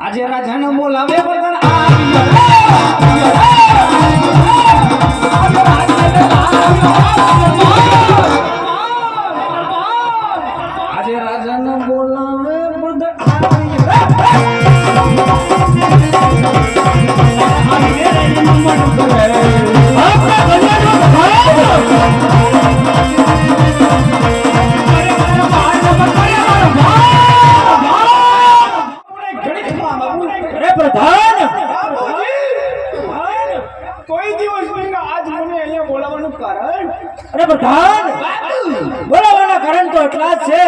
આજે રાજાને બોલાવે પણ આજે રાજાને બોલાવે કોઈ દિવસ આજ મને અહીંયા બોલાવવાનું કારણ અરે પ્રધાન બોલાવવાના કારણ તો એટલા જ છે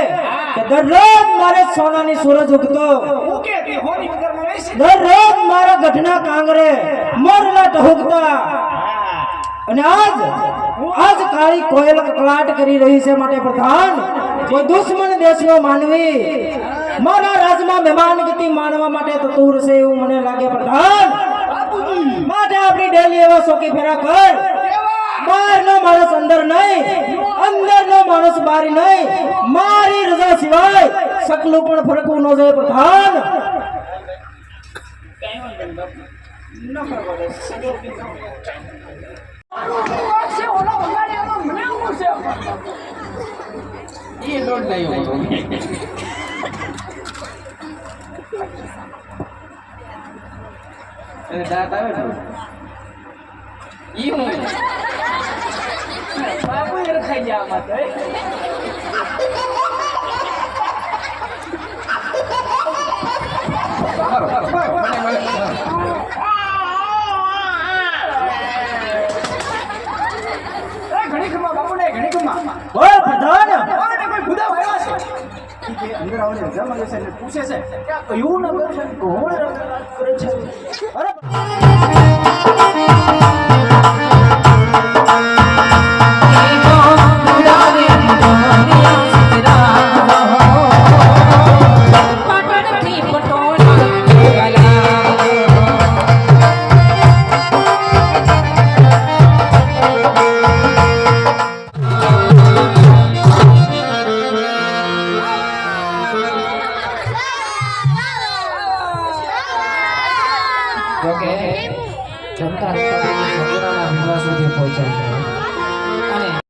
કે દરરોજ મારે સોનાની સૂરજ ઉગતો દરરોજ મારા ગઢના કાંગરે મોરલા ટહુકતા અને આજ કાળી કોયલ કકળાટ કરી રહી છે માટે પ્રધાન કોઈ દુશ્મન દેશનો માનવી મારા રાજમાં મહેમાનગતિ માણવા માટે તતુર છે એવું મને લાગે પ્રધાન માટે આપણી ડેલી એવા શોકી ફેરા કર બહારનો માણસ અંદર નહીં અંદરનો માણસ બહાર નહીં મારી રજા સિવાય સકલું પણ ફરકવું ન જોઈએ પ્રધાન દાંત આવે ને ઈ હું બાપુ એ ખાઈ ગયા આમાં તો ઘણી ખમા બાપુ ને ઘણી ખમા બોલ પ્રધાન કોઈ ખુદા આવ્યા છે અંદર આવને જમા છે એટલે પૂછે છે કે કયું નગર છે કોણ કરે છે અરે જનતા સુધી પહોંચાય છે.